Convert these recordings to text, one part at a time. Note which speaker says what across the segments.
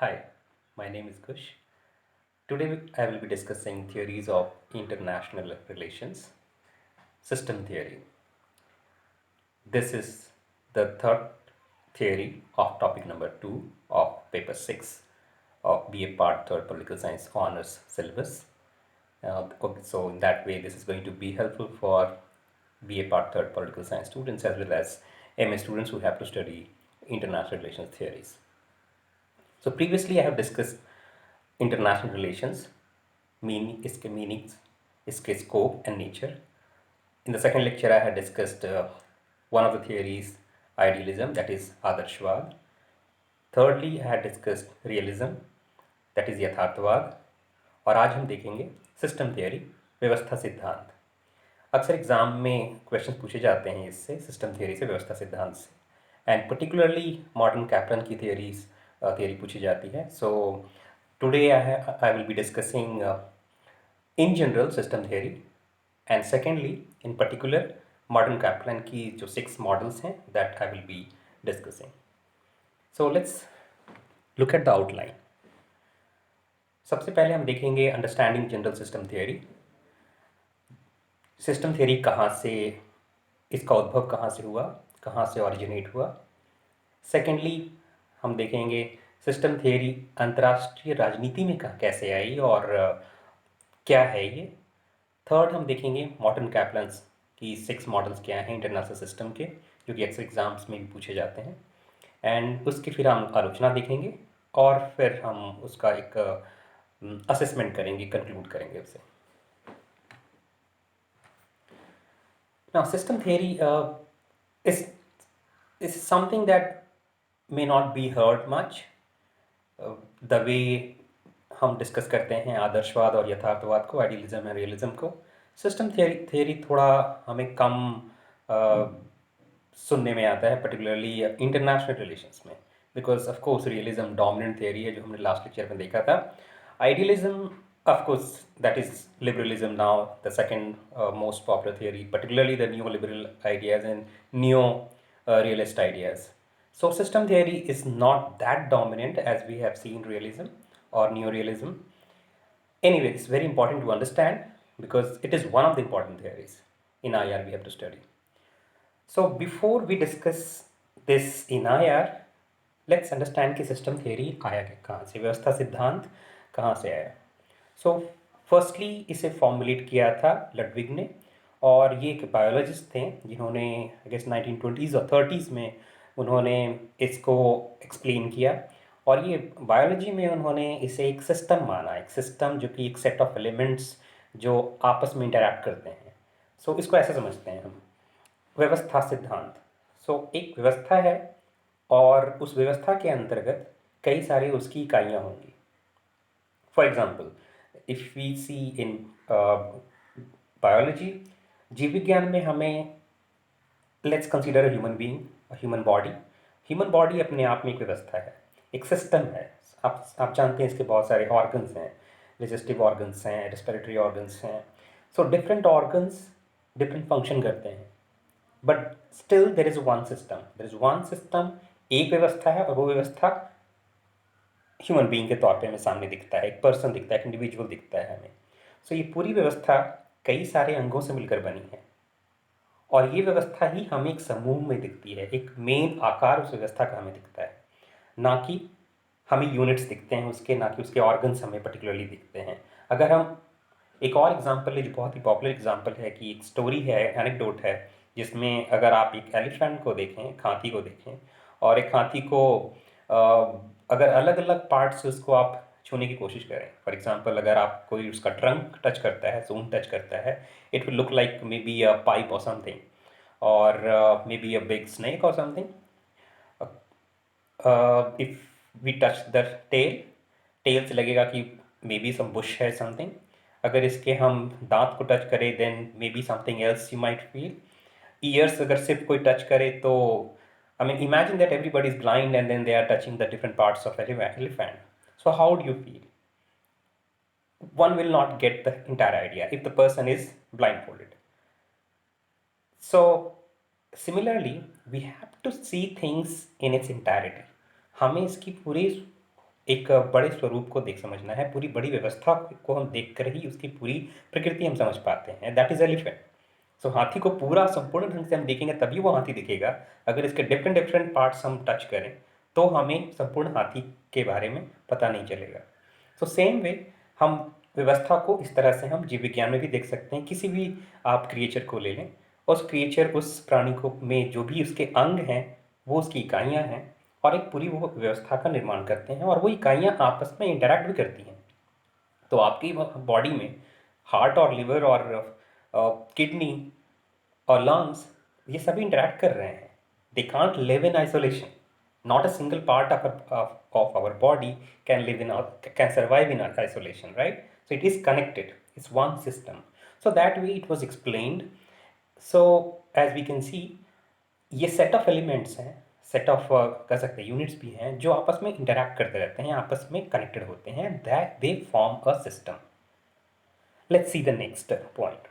Speaker 1: Hi, my name is Kush. Today I will be discussing theories of international relations, system theory. This is the third theory of topic number 2 of paper 6 of BA Part 3rd Political Science Honors syllabus. Okay, so in that way this is going to be helpful for BA Part 3rd Political Science students as well as MA students who have to study international relations theories. So previously I have discussed international relations, meaning, इसके meanings, इसके scope and nature. In the second lecture I had discussed one of the theories, idealism, that is आदर्शवाद. Thirdly I had discussed realism, that is यथार्थवाद. और आज हम देखेंगे system theory, व्यवस्था सिद्धांत. अक्सर exam में क्वेश्चन पूछे जाते हैं इससे, सिस्टम थियोरी से, व्यवस्था सिद्धांत से, एंड पर्टिकुलरली मॉडर्न कैप्लन की थियोरी पूछी जाती है. So today I will be discussing in general system theory and secondly in particular modern Kaplan की जो 6 मॉडल्स हैं that I will be discussing. So let's look at the outline. सबसे पहले हम देखेंगे understanding general system theory. System theory कहाँ से, इसका उद्भव कहाँ से हुआ, कहाँ से ऑरिजिनेट हुआ. सेकेंडली हम देखेंगे सिस्टम थियोरी अंतर्राष्ट्रीय राजनीति में कैसे आई और क्या है ये. थर्ड हम देखेंगे मॉडर्न कैप्लन्स की 6 मॉडल्स क्या हैं इंटरनेशनल सिस्टम के, जो कि अक्सर एग्जाम्स में भी पूछे जाते हैं. एंड उसकी फिर हम आलोचना देखेंगे और फिर हम उसका एक असेसमेंट करेंगे, कंक्लूड करेंगे उसे. Now, system theory is something that may not be heard much. The way हम डिस्कस करते हैं आदर्शवाद और यथार्थवाद को, आइडियलिज्म और रियलिज्म को, सिस्टम थियरी थोड़ा हमें कम सुनने में आता है, पर्टिकुलरली इंटरनेशनल रिलेशंस में, because of course realism dominant theory है जो हमने लास्ट लेक्चर में देखा था. Idealism, of course, that is liberalism now, the second most popular theory, particularly the neoliberal ideas and neo-realist ideas. So system theory is not that dominant as we have seen realism or neo-realism. Anyway, it's very important to understand because it is one of the important theories in IR we have to study. So before we discuss this in IR, let's understand कि system theory आया कहाँ से, व्यवस्था सिद्धांत कहाँ से आया. So firstly इसे फॉर्मुलेट किया था लडविग ने, और ये एक बायोलॉजिस्ट थे जिन्होंने आई गेस 1920s और 30s में उन्होंने इसको एक्सप्लेन किया. और ये बायोलॉजी में उन्होंने इसे एक सिस्टम माना, एक सिस्टम जो कि एक सेट ऑफ एलिमेंट्स जो आपस में इंटरैक्ट करते हैं. सो इसको ऐसे समझते हैं हम, व्यवस्था सिद्धांत. सो एक व्यवस्था है और उस व्यवस्था के अंतर्गत कई सारी उसकी इकाइयाँ होंगी. For example, if we see in biology, जीव विज्ञान में हमें let's consider a human being, a human body. Human body अपने आप में एक व्यवस्था है, एक सिस्टम है. आप जानते हैं इसके बहुत सारे ऑर्गन्स हैं, डाइजेस्टिव ऑर्गन्स हैं, रेस्पिरेटरी ऑर्गन्स हैं. So different organs different function करते हैं, but still there is one system, there is one system. एक व्यवस्था है और वो व्यवस्था ह्यूमन बीइंग के तौर पे हमें सामने दिखता है, एक पर्सन दिखता है, एक इंडिविजुअल दिखता है हमें. सो ये पूरी व्यवस्था कई सारे अंगों से मिलकर बनी है और ये व्यवस्था ही हमें एक समूह में दिखती है. एक मेन आकार उस व्यवस्था का हमें दिखता है, ना कि हमें यूनिट्स दिखते हैं उसके, ना कि उसके ऑर्गन्स हमें पर्टिकुलरली दिखते हैं. अगर हम एक और एग्जाम्पल है जो बहुत ही पॉपुलर एग्जाम्पल है, कि एक स्टोरी है, एनेक्डोट है, जिसमें अगर आप एक एलिफेंट को देखें, एक हाथी को देखें, और एक हाथी को अगर अलग अलग पार्ट से उसको आप छूने की कोशिश करें. फॉर एग्जांपल, अगर आप कोई उसका ट्रंक टच करता है, सूंड टच करता है, it will look like may be a pipe or something, or may be a big snake or something. If we touch the tail से लगेगा कि मे बी सम बुश है, समथिंग. अगर इसके हम दांत को टच करें, then may be something else you might feel. Ears अगर सिर्फ कोई टच करे तो, I mean, imagine that everybody is blind and then they are touching the different parts of elephant. So how do you feel? One will not get the entire idea if the person is blindfolded. So similarly, we have to see things in its entirety. हमें इसकी पूरी एक बड़े स्वरूप को देख समझना है, पूरी बड़ी व्यवस्था को हम देख कर ही उसकी पूरी प्रकृति हम समझ पाते हैं। That is elephant. सो हाथी को पूरा संपूर्ण ढंग से हम देखेंगे तभी वो हाथी दिखेगा। अगर इसके डिफरेंट डिफरेंट पार्ट्स हम टच करें तो हमें संपूर्ण हाथी के बारे में पता नहीं चलेगा। सो सेम वे हम व्यवस्था को इस तरह से हम जीव विज्ञान में भी देख सकते हैं। किसी भी आप क्रिएचर को ले लें, उस क्रिएचर उस प्राणी को में जो भी उसके अंग हैं वो उसकी इकाइयाँ हैं और एक पूरी वो व्यवस्था का निर्माण करते हैं और वो इकाइयाँ आपस में इंटरैक्ट भी करती हैं। तो आपकी बॉडी में हार्ट और लिवर और किडनी और लंग्स ये सभी इंटरैक्ट कर रहे हैं। They can't live in isolation. Not a single part of our body can survive in isolation, right? So it is connected. It's one system. So that way it was explained. So as we can see, ये set of elements हैं, set of कह सकते हैं units भी हैं जो आपस में इंटरैक्ट करते रहते हैं, आपस में कनेक्टेड होते हैं, that they form a system. Let's see the next point.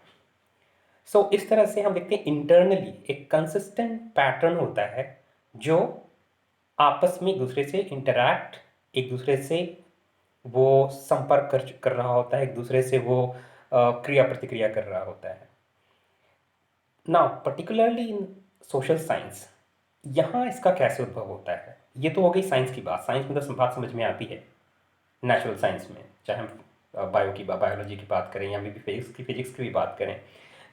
Speaker 1: So इस तरह से हम देखते हैं इंटरनली एक कंसिस्टेंट पैटर्न होता है जो आपस में एक दूसरे से इंटरैक्ट, एक दूसरे से वो संपर्क कर रहा होता है, एक दूसरे से वो क्रिया प्रतिक्रिया कर रहा होता है। Now particularly in social science यहाँ इसका कैसे उद्भव होता है? ये तो हो गई साइंस की बात। साइंस में तो बात समझ में आती है, नेचुरल साइंस में, चाहे हम बायोलॉजी की बात करें या भी फिजिक्स की भी बात करें।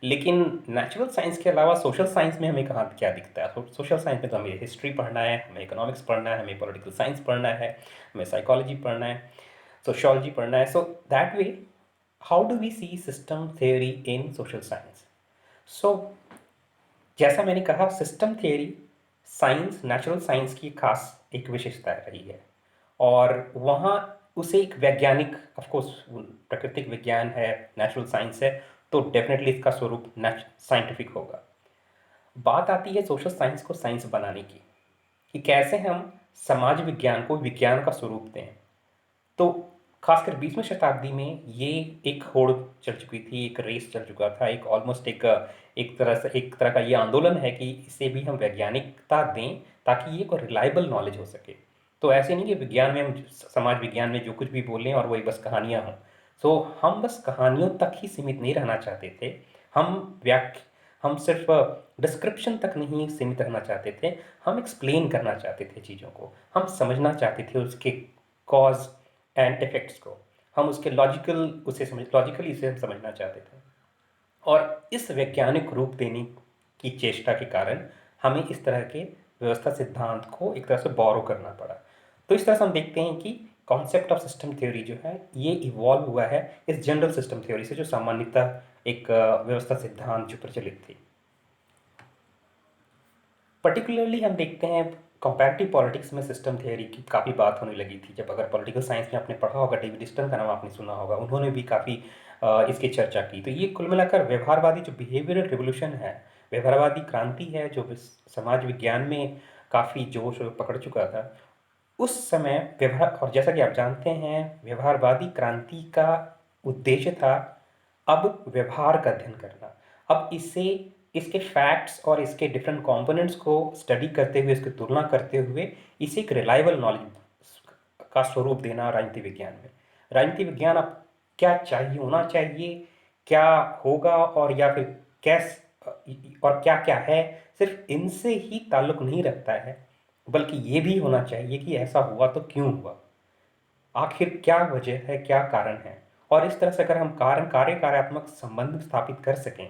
Speaker 1: लेकिन नेचुरल साइंस के अलावा सोशल साइंस में हमें कहाँ क्या दिखता है? सोशल साइंस में तो हमें हिस्ट्री पढ़ना है, हमें इकोनॉमिक्स पढ़ना है, हमें पॉलिटिकल साइंस पढ़ना है, हमें साइकोलॉजी पढ़ना है, सोशियोलॉजी पढ़ना है। So that way how do we see system theory in social science? So जैसा मैंने कहा, system theory science, natural science की खास एक विशेषता रही है और वहाँ उसे एक वैज्ञानिक, ऑफ कोर्स प्राकृतिक विज्ञान है, नेचुरल साइंस है, तो डेफिनेटली इसका स्वरूप साइंटिफिक होगा। बात आती है सोशल साइंस को साइंस बनाने की, कि कैसे हम समाज विज्ञान को विज्ञान का स्वरूप दें। तो खासकर 20वीं शताब्दी में ये एक होड़ चल चुकी थी, एक रेस चल चुका था, एक ऑलमोस्ट एक तरह का ये आंदोलन है कि इसे भी हम वैज्ञानिकता दें ताकि ये कोई रिलायबल नॉलेज हो सके। तो ऐसे नहीं कि विज्ञान में हम समाज विज्ञान में जो कुछ भी बोलें और वही बस कहानियाँ हों। सो हम बस कहानियों तक ही सीमित नहीं रहना चाहते थे, हम सिर्फ डिस्क्रिप्शन तक नहीं सीमित रहना चाहते थे, हम एक्सप्लेन करना चाहते थे चीज़ों को, हम समझना चाहते थे उसके कॉज एंड इफेक्ट्स को, हम उसके लॉजिकली इसे हम समझना चाहते थे। और इस वैज्ञानिक रूप देने की चेष्टा के कारण हमें इस तरह के व्यवस्था सिद्धांत को एक तरह से बोरो करना पड़ा। तो इस तरह से हम देखते हैं कि कॉन्सेप्ट ऑफ सिस्टम थ्योरी जो है ये इवॉल्व हुआ है इस जनरल सिस्टम थ्योरी से, जो सामान्यतः एक व्यवस्था सिद्धांत जो प्रचलित थी। पर्टिकुलरली हम देखते हैं कंपैरेटिव पॉलिटिक्स में सिस्टम थ्योरी की काफ़ी बात होने लगी थी। जब अगर पॉलिटिकल साइंस में आपने पढ़ा होगा, डेविड स्टर्न का नाम आपने सुना होगा, उन्होंने भी काफ़ी इसकी चर्चा की। तो ये कुल मिलाकर व्यवहारवादी जो बिहेवियरल रिवोल्यूशन है, व्यवहारवादी क्रांति है, जो समाज विज्ञान में काफ़ी जोश पकड़ चुका था उस समय। व्यवहार, और जैसा कि आप जानते हैं, व्यवहारवादी क्रांति का उद्देश्य था अब व्यवहार का अध्ययन करना। अब इसके फैक्ट्स और इसके डिफरेंट कंपोनेंट्स को स्टडी करते हुए, इसकी तुलना करते हुए इसे एक रिलायबल नॉलेज का स्वरूप देना राजनीति विज्ञान में। राजनीति विज्ञान अब क्या चाहिए, होना चाहिए, क्या होगा और या फिर कैस और क्या क्या है, सिर्फ इनसे ही ताल्लुक नहीं रखता है, बल्कि ये भी होना चाहिए कि ऐसा हुआ तो क्यों हुआ, आखिर क्या वजह है, क्या कारण है। और इस तरह से अगर हम कार्यात्मक संबंध स्थापित कर सकें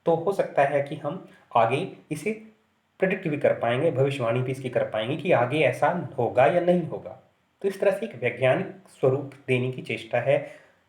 Speaker 1: तो हो सकता है कि हम आगे इसे प्रिडिक्ट भी कर पाएंगे, भविष्यवाणी भी इसकी कर पाएंगे कि आगे ऐसा होगा या नहीं होगा। तो इस तरह से एक वैज्ञानिक स्वरूप देने की चेष्टा है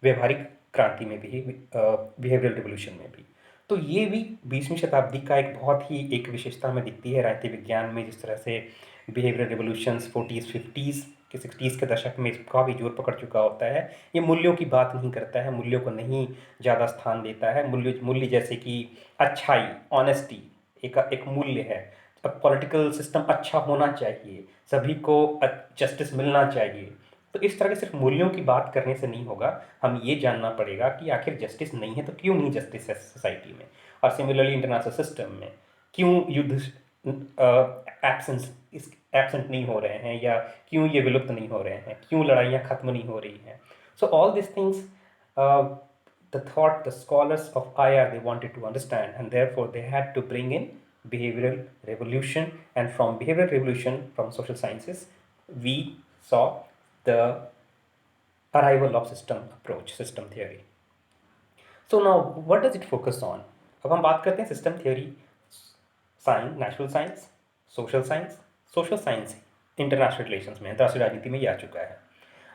Speaker 1: व्यवहारिक क्रांति में भी, बिहेवियरल रिवोल्यूशन में भी। तो ये भी 20वीं शताब्दी का एक बहुत ही एक विशेषता में दिखती है राजनीति विज्ञान में। जिस तरह से बिहेवियरल रिवोल्यूशंस 40s 50s के 60s के दशक में इसका भी जोर पकड़ चुका होता है। ये मूल्यों की बात नहीं करता है, मूल्यों को नहीं ज़्यादा स्थान देता है। मूल्य जैसे कि अच्छाई, ऑनेस्टी एक मूल्य है। अब पॉलिटिकल सिस्टम अच्छा होना चाहिए, सभी को जस्टिस मिलना चाहिए। तो इस तरह के सिर्फ मूल्यों की बात करने से नहीं होगा, हम ये जानना पड़ेगा कि आखिर जस्टिस नहीं है तो क्यों नहीं जस्टिस है सोसाइटी में। और सिमिलरली इंटरनेशनल सिस्टम में क्यों युद्ध एब्सेंस, एब्सेंट नहीं हो रहे हैं, या क्यों ये विलुप्त नहीं हो रहे हैं, क्यों लड़ाइयाँ खत्म नहीं हो रही हैं. So all this things, the thought the scholars of IR they wanted to understand, and therefore they had to bring in behavioral revolution. And from behavioral revolution, from social sciences, we saw the arrival of system approach, system theory. So now what does it focus on? अब हम बात करते हैं system theory, science, natural science, social science international relations में, अंतर्राष्ट्रीय राजनीति में ये आ चुका है.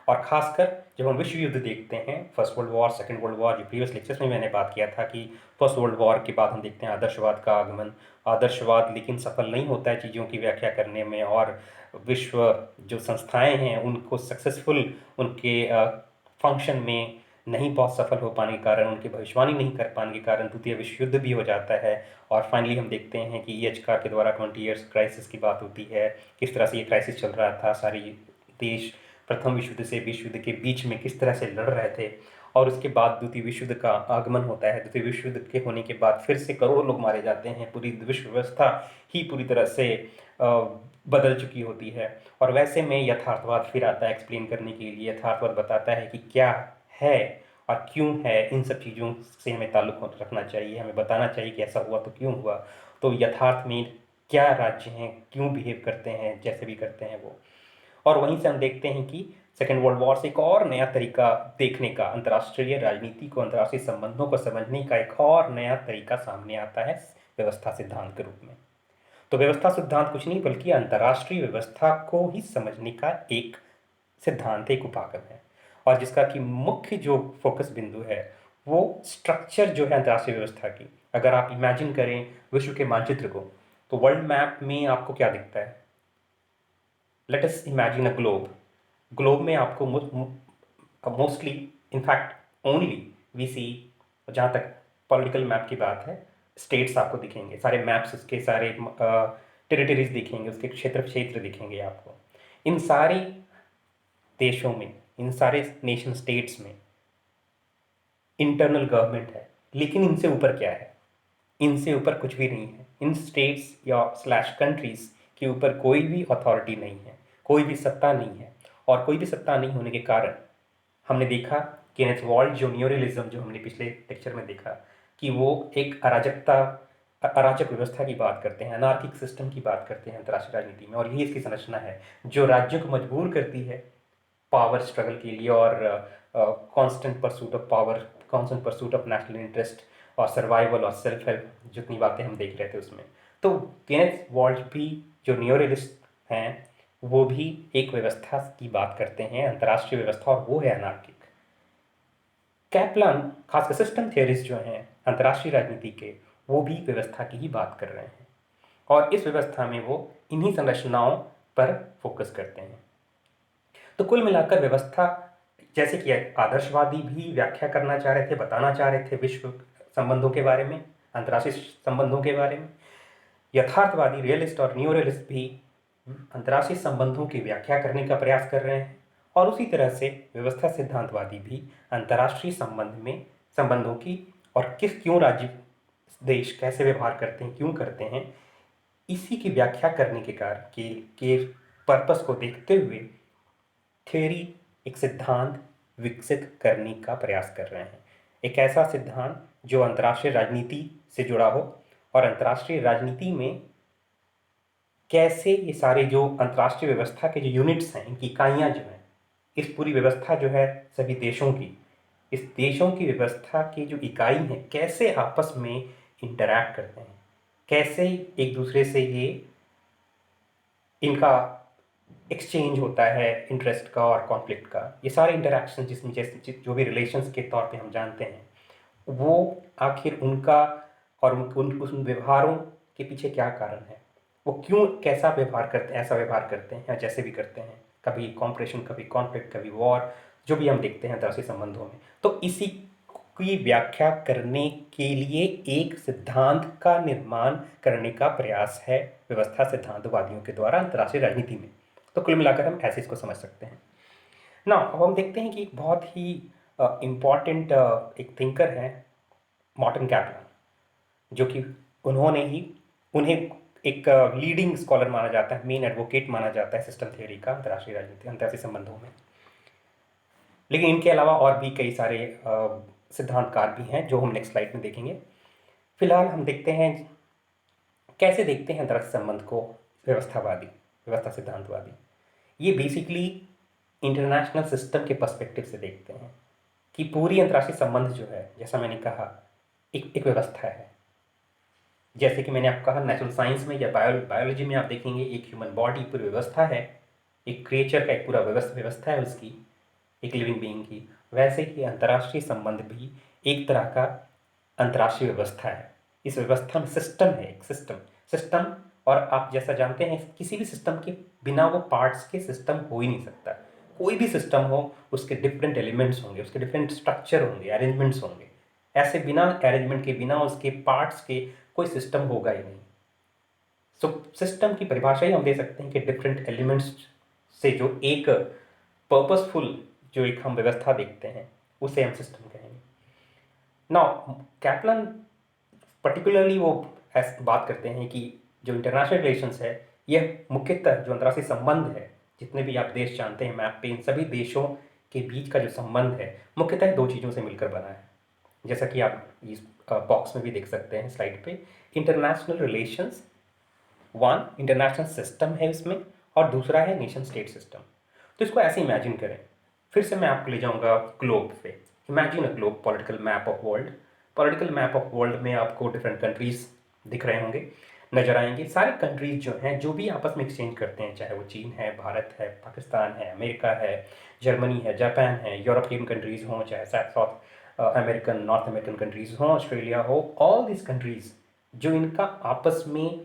Speaker 1: और खासकर जब हम विश्व युद्ध देखते हैं, first world war, second world war, जो प्रीवियस लेक्चर्स में मैंने बात किया था कि फर्स्ट वर्ल्ड वॉर के बाद हम देखते हैं आदर्शवाद का आगमन. आदर्शवाद लेकिन सफल नहीं होता है चीज़ों की व्याख्या करने में, और विश्व जो संस्थाएं हैं उनको सक्सेसफुल उनके फंक्शन में नहीं बहुत सफल हो पाने के कारण, उनकी भविष्यवाणी नहीं कर पाने के कारण द्वितीय विश्व युद्ध भी हो जाता है. और फाइनली हम देखते हैं कि EH कार के द्वारा 20 ईयर्स क्राइसिस की बात होती है, किस तरह से ये क्राइसिस चल रहा था. सारी देश प्रथम विश्व युद्ध से विश्व युद्ध के बीच में किस तरह से लड़ रहे थे, और उसके बाद द्वितीय विश्व युद्ध का आगमन होता है. द्वितीय विश्व युद्ध के होने के बाद फिर से करोड़ों लोग मारे जाते हैं, पूरी विश्व व्यवस्था ही पूरी तरह से बदल चुकी होती है. और वैसे में यथार्थवाद फिर आता है एक्सप्लेन करने के लिए. यथार्थवाद बताता है कि क्या है और क्यों है, इन सब चीज़ों से हमें ताल्लुक़ रखना चाहिए, हमें बताना चाहिए कि ऐसा हुआ तो क्यों हुआ. तो यथार्थ में क्या राज्य हैं, क्यों बिहेव करते हैं जैसे भी करते हैं वो. और वहीं से हम देखते हैं कि सेकेंड वर्ल्ड वॉर से एक और नया तरीका देखने का, अंतर्राष्ट्रीय राजनीति को, अंतर्राष्ट्रीय संबंधों को समझने का एक और नया तरीका सामने आता है व्यवस्था सिद्धांत के रूप में. तो व्यवस्था सिद्धांत कुछ नहीं बल्कि अंतर्राष्ट्रीय व्यवस्था को ही समझने का एक सिद्धांत, एक उपागम है, और जिसका कि मुख्य जो फोकस बिंदु है वो स्ट्रक्चर जो है अंतर्राष्ट्रीय व्यवस्था की. अगर आप इमेजिन करें विश्व के मानचित्र को, तो वर्ल्ड मैप में आपको क्या दिखता है? Let us imagine a globe. Globe में आपको मोस्टली, इनफैक्ट ओनली वी सी, जहाँ तक पॉलिटिकल मैप की बात है, स्टेट्स आपको दिखेंगे, सारे मैप्स उसके, सारे टेरिटरीज दिखेंगे, उसके क्षेत्र दिखेंगे आपको. इन सारे देशों में, इन सारे नेशन स्टेट्स में इंटरनल गवर्नमेंट है, लेकिन इनसे ऊपर क्या है? इनसे ऊपर कुछ भी नहीं है. इन स्टेट्स या स्लैश कंट्रीज के ऊपर कोई भी अथॉरिटी नहीं है, कोई भी सत्ता नहीं है. और कोई भी सत्ता नहीं होने के कारण हमने देखा केनेथ वॉल्ट जो न्यूरलिज्म, जो हमने पिछले लेक्चर में देखा कि वो एक अराजक व्यवस्था की बात करते हैं, अनार्किक सिस्टम की बात करते हैं अंतर्राष्ट्रीय राजनीति में. और यही इसकी संरचना है जो राज्यों को मजबूर करती है पावर स्ट्रगल के लिए, और constant pursuit of power, constant pursuit of national interest, और सर्वाइवल और सेल्फ हेल्प, जितनी बातें हम देख रहे थे उसमें. तो केनेथ वॉल्ट भी जो न्यूरलिस्ट हैं वो भी एक व्यवस्था की बात करते हैं, अंतर्राष्ट्रीय व्यवस्था, और वो है अनार्किक. कैपलान, खासकर सिस्टम थियरिस्ट जो हैं अंतर्राष्ट्रीय राजनीति के, वो भी व्यवस्था की ही बात कर रहे हैं, और इस व्यवस्था में वो इन्हीं संरचनाओं पर फोकस करते हैं. तो कुल मिलाकर व्यवस्था, जैसे कि आदर्शवादी भी व्याख्या करना चाह रहे थे, बताना चाह रहे थे विश्व संबंधों के बारे में, अंतर्राष्ट्रीय संबंधों के बारे में, यथार्थवादी रियलिस्ट और न्यूरलिस्ट भी अंतर्राष्ट्रीय संबंधों की व्याख्या करने का प्रयास कर रहे हैं. और उसी तरह से व्यवस्था सिद्धांतवादी भी अंतर्राष्ट्रीय संबंधों की, और क्यों राज्य देश कैसे व्यवहार करते हैं, क्यों करते हैं, इसी की व्याख्या करने के पर्पस को देखते हुए थ्योरी, एक सिद्धांत विकसित करने का प्रयास कर रहे हैं. एक ऐसा सिद्धांत जो अंतर्राष्ट्रीय राजनीति से जुड़ा हो, और अंतर्राष्ट्रीय राजनीति में कैसे ये सारे जो अंतर्राष्ट्रीय व्यवस्था के जो यूनिट्स हैं, इनकी इकाइयाँ जो हैं, इस पूरी व्यवस्था जो है सभी देशों की, इस देशों की व्यवस्था की जो इकाई हैं कैसे आपस में इंटरैक्ट करते हैं, कैसे एक दूसरे से ये इनका एक्सचेंज होता है इंटरेस्ट का और कॉन्फ्लिक्ट का. ये सारे इंटरैक्शन जिसमें जैसे जो भी रिलेशंस के तौर पे हम जानते हैं, वो आखिर उनका और उन व्यवहारों के पीछे क्या कारण है, वो क्यों कैसा व्यवहार करते हैं, ऐसा व्यवहार करते हैं या जैसे भी करते हैं, कभी कॉम्प्रेशन, कभी कॉन्फ्लिक्ट, कभी वॉर, जो भी हम देखते हैं अंतर्राष्ट्रीय संबंधों में. तो इसी की व्याख्या करने के लिए एक सिद्धांत का निर्माण करने का प्रयास है व्यवस्था सिद्धांतवादियों के द्वारा अंतर्राष्ट्रीय राजनीति में. तो कुल मिलाकर हम ऐसे इसको समझ सकते हैं ना. अब हम देखते हैं कि एक बहुत ही इम्पॉर्टेंट एक थिंकर है मॉर्टन कैपलान, जो कि उन्हें एक लीडिंग स्कॉलर माना जाता है, मेन एडवोकेट माना जाता है सिस्टम थ्योरी का अंतर्राष्ट्रीय राजनीति अंतर्राष्ट्रीय संबंधों में। लेकिन इनके अलावा और भी कई सारे सिद्धांतकार भी हैं जो हम नेक्स्ट स्लाइड में देखेंगे। फिलहाल हम देखते हैं कैसे देखते हैं अंतर्राष्ट्रीय संबंध को व्यवस्थावादी, व्यवस्था सिद्धांतवादी। ये बेसिकली इंटरनेशनल सिस्टम के पर्सपेक्टिव से देखते हैं कि पूरी अंतर्राष्ट्रीय संबंध जो है, जैसा मैंने कहा, एक व्यवस्था है। जैसे कि मैंने आपको कहा नेचुरल साइंस में या बायोलॉजी में आप देखेंगे एक ह्यूमन बॉडी पूरी व्यवस्था है, एक क्रिएचर का एक पूरा व्यवस्था है उसकी, एक लिविंग बीइंग की। वैसे ही अंतर्राष्ट्रीय संबंध भी एक तरह का अंतर्राष्ट्रीय व्यवस्था है। इस व्यवस्था में सिस्टम है, एक सिस्टम। और आप जैसा जानते हैं किसी भी सिस्टम के बिना वो पार्ट्स के सिस्टम हो ही नहीं सकता। कोई भी सिस्टम हो उसके डिफरेंट एलिमेंट्स होंगे, उसके डिफरेंट स्ट्रक्चर होंगे, अरेंजमेंट्स होंगे। ऐसे बिना अरेंजमेंट के, बिना उसके पार्ट्स के कोई सिस्टम होगा ही नहीं। सो सिस्टम की परिभाषा ही हम दे सकते हैं कि डिफरेंट एलिमेंट्स से जो एक पर्पसफुल जो एक हम व्यवस्था देखते हैं उसे हम सिस्टम कहेंगे। नाउ कैप्लन पर्टिकुलरली वो ऐसे बात करते हैं कि जो इंटरनेशनल रिलेशंस है यह मुख्यतः जो अंतर्राष्ट्रीय संबंध है, जितने भी आप देश जानते हैं मैप पे, इन सभी देशों के बीच का जो संबंध है मुख्यतः दो चीज़ों से मिलकर बना है। जैसा कि आप इस बॉक्स में भी देख सकते हैं स्लाइड पे, international relations, one international system है इसमें, और दूसरा है नेशन स्टेट सिस्टम। तो इसको ऐसे इमेजिन करें, फिर से मैं आपको ले जाऊंगा ग्लोब पे। Imagine a globe, political map of world. Political map of world में आपको डिफरेंट कंट्रीज दिख रहे होंगे, नजर आएंगे। सारे कंट्रीज जो हैं जो भी आपस में एक्सचेंज करते हैं, चाहे वो चीन है, भारत है, पाकिस्तान है, अमेरिका है, जर्मनी है, जापान है, यूरोपियन कंट्रीज हों, चाहे south American, north American countries हों, ऑस्ट्रेलिया हो, ऑल दिस कंट्रीज जो इनका आपस में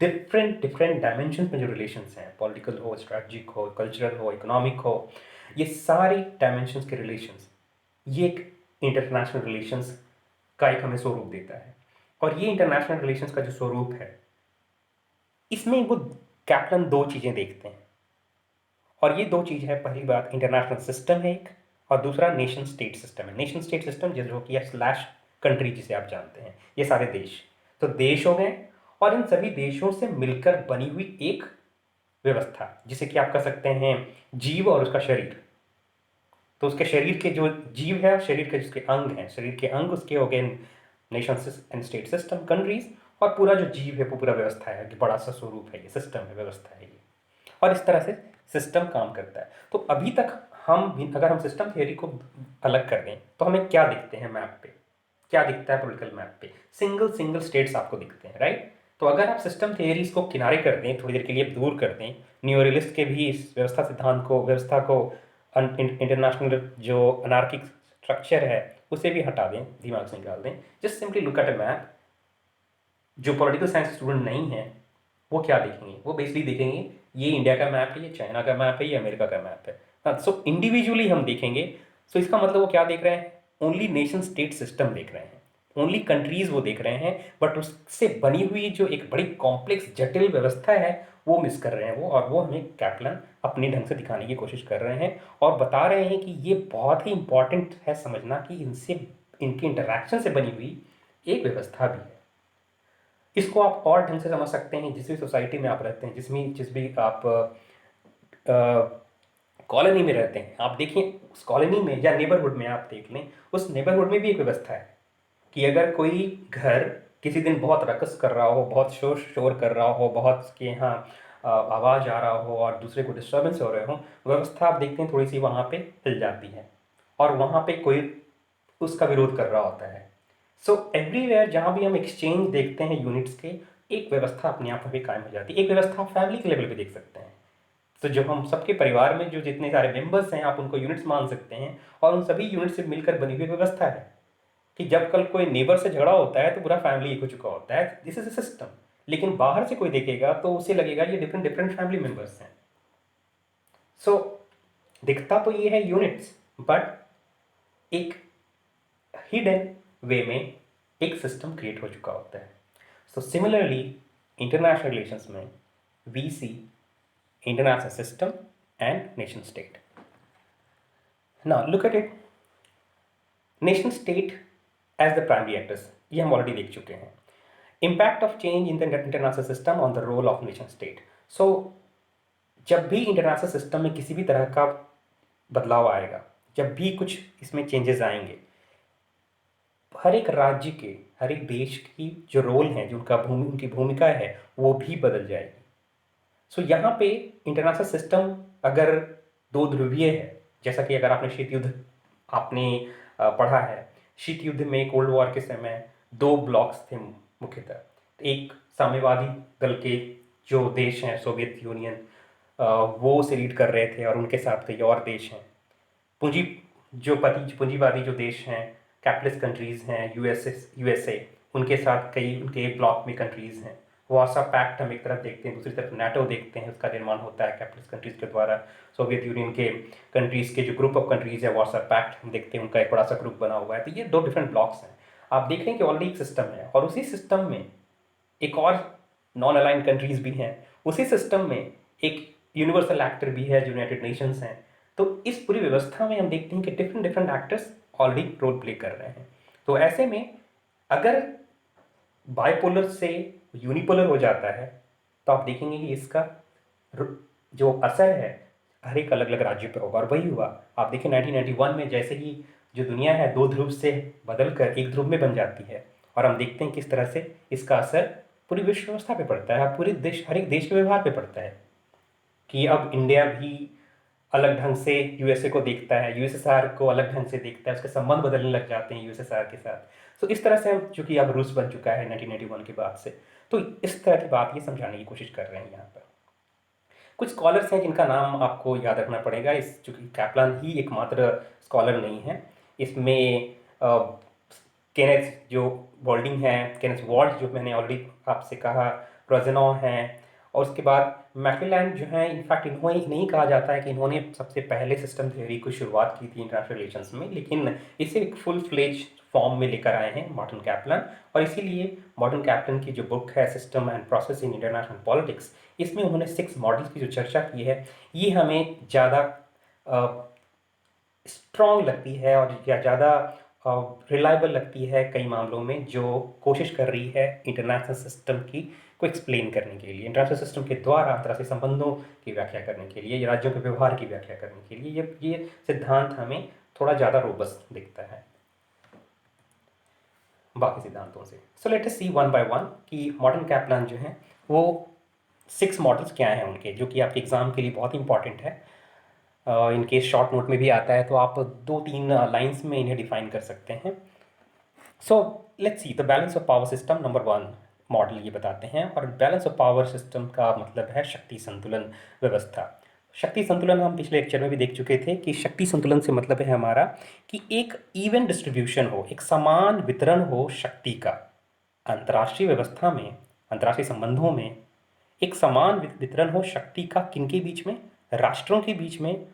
Speaker 1: डिफरेंट डायमेंशन में जो रिलेशंस हैं, पॉलिटिकल हो, स्ट्रेटजिक हो, कल्चरल हो, इकोनॉमिक हो, ये सारे डायमेंशंस के रिलेशंस, ये एक इंटरनेशनल रिलेशंस का एक हमें स्वरूप देता है। और ये इंटरनेशनल रिलेशंस का जो स्वरूप है, इसमें वो कैप्लन दो चीज़ें देखते हैं, और ये दो चीज़ है, पहली बात इंटरनेशनल सिस्टम है एक, और दूसरा नेशन स्टेट सिस्टम है। नेशन स्टेट सिस्टम जो कि स्लैश कंट्री जिसे आप जानते हैं, ये सारे देश, तो देश हो गए, और इन सभी देशों से मिलकर बनी हुई एक व्यवस्था, जिसे कि आप कह सकते हैं जीव और उसका शरीर। तो उसके शरीर के जो जीव है, शरीर के जिसके अंग हैं, शरीर के अंग उसके हो गए nation and state system, countries, और पूरा जो जीव है वो पूरा व्यवस्था है, कि बड़ा सा स्वरूप है, ये सिस्टम है, व्यवस्था है ये। और इस तरह से सिस्टम काम करता है। तो अभी तक अगर हम सिस्टम थियोरी को अलग कर दें तो हमें क्या दिखते हैं मैप पे, क्या दिखता है पॉलिटिकल मैप पे? सिंगल स्टेट्स आपको दिखते हैं, राइट। तो अगर आप सिस्टम थियरीज को किनारे कर दें, थोड़ी देर के लिए दूर कर दें, न्यूरियलिस्ट के भी इस व्यवस्था सिद्धांत को, व्यवस्था को, इंटरनेशनल जो अनार्किक स्ट्रक्चर है उसे भी हटा दें, दिमाग से निकाल दें, just simply look at a map. जो पॉलिटिकल साइंस स्टूडेंट नहीं है वो क्या देखेंगे? वो बेसिकली देखेंगे ये इंडिया का मैप है, ये चाइना का मैप है, ये अमेरिका का मैप है। सो इंडिविजुअली हम देखेंगे। सो इसका मतलब वो क्या देख रहे हैं? ओनली नेशन स्टेट सिस्टम देख रहे हैं, ओनली कंट्रीज वो देख रहे हैं, बट उससे बनी हुई जो एक बड़ी कॉम्प्लेक्स जटिल व्यवस्था है वो मिस कर रहे हैं वो। और वो हमें कैप्लन अपने ढंग से दिखाने की कोशिश कर रहे हैं, और बता रहे हैं कि ये बहुत ही इंपॉर्टेंट है समझना कि इनसे, इनके इंटरैक्शन से बनी हुई एक व्यवस्था भी है। इसको आप और ढंग से समझ सकते हैं जिस भी सोसाइटी में आप रहते हैं, जिस भी आप कॉलोनी में रहते हैं। आप देखिए उस कॉलोनी में या नेबरहुड में आप देख लें, उस नेबरहुड में भी एक व्यवस्था है कि अगर कोई घर किसी दिन बहुत रकस कर रहा हो, बहुत शोर शोर कर रहा हो, बहुत उसके यहाँ आवाज़ आ रहा हो और दूसरे को डिस्टर्बेंस हो रहे हो, व्यवस्था आप देखते हैं थोड़ी सी वहाँ पे हिल जाती है, और वहाँ पे कोई उसका विरोध कर रहा होता है। सो एवरीवेयर जहाँ भी हम एक्सचेंज देखते हैं यूनिट्स के, एक व्यवस्था अपने आप में कायम हो जाती है। एक व्यवस्था आप फैमिली के लेवल पे देख सकते हैं। तो जो हम सबके परिवार में जो जितने सारे मेंबर्स हैं, आप उनको यूनिट्स मान सकते हैं, और उन सभी यूनिट से मिलकर बनी हुई व्यवस्था है कि जब कल कोई नेबर से झगड़ा होता है तो पूरा फैमिली एक हो चुका होता है। This is a system. लेकिन बाहर से कोई देखेगा तो उसे लगेगा ये डिफरेंट डिफरेंट फैमिली मेंबर्स हैं। सो दिखता तो ये है यूनिट्स, बट एक हिडन वे में एक सिस्टम क्रिएट हो चुका होता है। सो सिमिलरली इंटरनेशनल रिलेशंस में we see international system and nation state. Now look at it, nation state as the primary actors, ये हम ऑलरेडी देख चुके हैं। Impact of change in the international system on the role of nation state. So जब भी international system में किसी भी तरह का बदलाव आएगा, जब भी कुछ इसमें चेंजेस आएंगे, हर एक राज्य के, हर एक देश की जो रोल है, जो उनकी भूमिका है, वो भी बदल जाएगी। सो यहाँ पे इंटरनेशनल सिस्टम अगर दो ध्रुवीय है, जैसा कि अगर आपने शीत युद्ध आपने पढ़ा है, शीत युद्ध में कोल्ड वॉर के समय दो ब्लॉक्स थे मुख्यतः। एक साम्यवादी दल के जो देश हैं, सोवियत यूनियन, वो उसे लीड कर रहे थे, और उनके साथ कई और देश हैं। पूंजीवादी जो देश हैं, कैपिटलिस्ट कंट्रीज़ हैं, यूएसए, उनके साथ कई उनके एक ब्लॉक में कंट्रीज़ हैं। वार्सा पैक्ट हम एक तरफ देखते हैं, दूसरी तरफ नाटो देखते हैं, उसका निर्माण होता है कैपिटलिस्ट कंट्रीज़ के द्वारा। सोवियत यूनियन के कंट्रीज़ के जो ग्रुप ऑफ कंट्रीज़ है, वार्सा पैक्ट हम देखते हैं, उनका एक बड़ा सा ग्रुप बना हुआ है। तो ये दो डिफरेंट ब्लॉक्स हैं। आप देख रहे हैं कि ऑलरेडी एक सिस्टम है, और उसी सिस्टम में एक और नॉन अलाइंड कंट्रीज़ भी हैं। उसी सिस्टम में एक यूनिवर्सल एक्टर भी है, जो यूनाइटेड नेशंस हैं। तो इस पूरी व्यवस्था में हम देखते हैं कि different different actors already role play कर रहे हैं। तो ऐसे में अगर बाइपोलर से यूनिपोलर हो जाता है, तो आप देखेंगे कि इसका जो असर है हर एक अलग अलग राज्यों पर होगा। और वही हुआ, आप देखिए 1991 में जैसे ही जो दुनिया है दो ध्रुव से बदल कर एक ध्रुव में बन जाती है, और हम देखते हैं किस तरह से इसका असर पूरी विश्व व्यवस्था पे पड़ता है, पूरे देश, हर एक देश के व्यवहार पे पड़ता है। कि अब इंडिया भी अलग ढंग से यूएसए को देखता है, यूएसएसआर को अलग ढंग से देखता है, उसके संबंध बदलने लग जाते हैं यूएसएसआर के साथ। तो इस तरह से हम, चूंकि अब रूस बन चुका है 1991 के बाद से, तो इस तरह की बात ये समझाने की कोशिश कर रहे हैं यहाँ पर। कुछ स्कॉलर्स हैं जिनका नाम आपको याद रखना पड़ेगा, इस चूँकि कैप्लान ही एकमात्र स्कॉलर नहीं है इसमें। केनेथ जो बॉल्डिंग है, केनेथ वॉल्ट जो मैंने ऑलरेडी आपसे कहा, रोजेनॉ हैं, और उसके बाद मैकलेलैंड जो है, इनफैक्ट इन्होंने नहीं कहा जाता है कि इन्होंने सबसे पहले सिस्टम थ्योरी की शुरुआत की थी इंटरनेशनल रिलेशंस में, लेकिन इसे एक फुल फ्लेज फॉर्म में लेकर आए हैं मॉर्टन कैप्लन। और इसीलिए मॉर्टन कैप्लन की जो बुक है system and process in international politics, इसमें उन्होंने 6 मॉडल्स की जो चर्चा की है, ये हमें ज़्यादा स्ट्रॉन्ग लगती है और या ज़्यादा रिलायबल लगती है कई मामलों में, जो कोशिश कर रही है इंटरनेशनल सिस्टम की को एक्सप्लेन करने के लिए, इंटरनेशनल सिस्टम के द्वारा अंतर्राष्ट्रीय संबंधों की व्याख्या करने के लिए, राज्यों के व्यवहार की व्याख्या करने के लिए ये सिद्धांत हमें थोड़ा ज़्यादा रोबस्ट दिखता है बाकी सिद्धांतों से। So let us see one by one कि मॉडर्न कैप्लान जो है वो 6 मॉडल्स क्या हैं उनके, जो कि आपके एग्जाम के लिए बहुत इंपॉर्टेंट है। इनके शॉर्ट नोट में भी आता है, तो आप 2-3 लाइंस में इन्हें डिफाइन कर सकते हैं। So let's see the balance of power system number 1 model ये बताते हैं। और बैलेंस ऑफ पावर सिस्टम का मतलब है शक्ति संतुलन व्यवस्था। शक्ति संतुलन हम पिछले लेक्चर में भी देख चुके थे कि शक्ति संतुलन से मतलब है हमारा कि एक इवन डिस्ट्रीब्यूशन हो, एक समान वितरण हो शक्ति का अंतर्राष्ट्रीय व्यवस्था में, अंतर्राष्ट्रीय संबंधों में एक समान वितरण हो शक्ति का। किनके बीच में? राष्ट्रों के बीच में,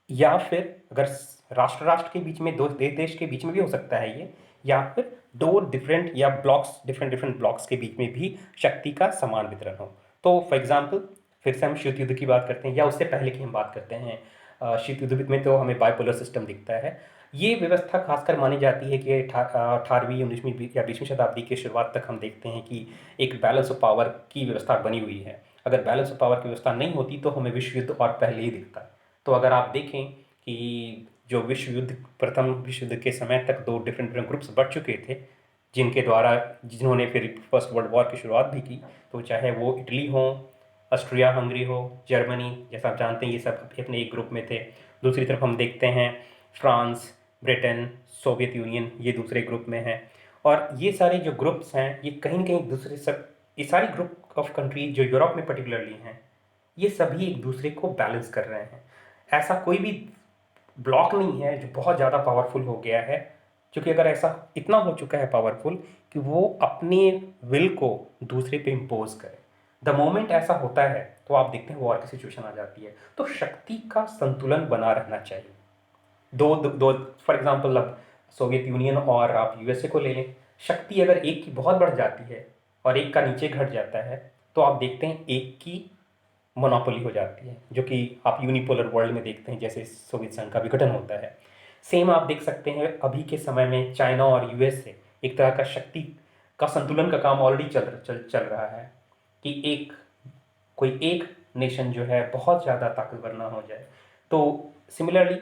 Speaker 1: या फिर अगर राष्ट्र राष्ट्र के बीच में, दो देश देश के बीच में भी हो सकता है ये, या फिर दो डिफरेंट या ब्लॉक्स, डिफरेंट डिफरेंट ब्लॉक्स के बीच में भी शक्ति का समान वितरण हो। तो फॉर एग्जांपल फिर से हम शीत युद्ध की बात करते हैं, या उससे पहले की हम बात करते हैं। शीत युद्ध में तो हमें बाइपोलर सिस्टम दिखता है। ये व्यवस्था खासकर मानी जाती है कि 18वीं 19वीं या 20वीं शताब्दी के शुरुआत तक हम देखते हैं कि एक बैलेंस ऑफ पावर की व्यवस्था बनी हुई है। अगर बैलेंस ऑफ पावर की व्यवस्था नहीं होती तो हमें विश्व युद्ध और पहले ही दिखता। तो अगर आप देखें कि जो विश्व युद्ध, प्रथम विश्व युद्ध के समय तक दो डिफरेंट डिफरेंट ग्रुप्स बढ़ चुके थे, जिन्होंने फिर फर्स्ट वर्ल्ड वॉर की शुरुआत भी की। तो चाहे वो इटली हो, ऑस्ट्रिया हंगरी हो, जर्मनी, जैसा आप जानते हैं ये सब अपने एक ग्रुप में थे। दूसरी तरफ हम देखते हैं फ्रांस, ब्रिटेन, सोवियत यूनियन, ये दूसरे ग्रुप में हैं। और ये सारे जो ग्रुप्स हैं ये कहीं ना कहीं दूसरे सब, ये सारी ग्रुप ऑफ कंट्रीज जो यूरोप में पर्टिकुलरली हैं, ये सभी एक दूसरे को बैलेंस कर रहे हैं। ऐसा कोई भी ब्लॉक नहीं है जो बहुत ज़्यादा पावरफुल हो गया है, क्योंकि अगर ऐसा इतना हो चुका है पावरफुल कि वो अपने विल को दूसरे पे इम्पोज करे, द मोमेंट ऐसा होता है तो आप देखते हैं वॉर की सिचुएशन आ जाती है। तो शक्ति का संतुलन बना रहना चाहिए। दो दो फॉर एग्जांपल अब सोवियत यूनियन और आप यूएसए को ले लें, शक्ति अगर एक की बहुत बढ़ जाती है और एक का नीचे घट जाता है, तो आप देखते हैं एक की मोनोपोली हो जाती है, जो कि आप यूनिपोलर वर्ल्ड में देखते हैं जैसे सोवियत संघ का विघटन होता है। सेम आप देख सकते हैं अभी के समय में चाइना और यूएस से एक तरह का शक्ति का संतुलन का काम ऑलरेडी चल रहा है कि कोई एक नेशन जो है बहुत ज़्यादा ताकतवर ना हो जाए। तो सिमिलरली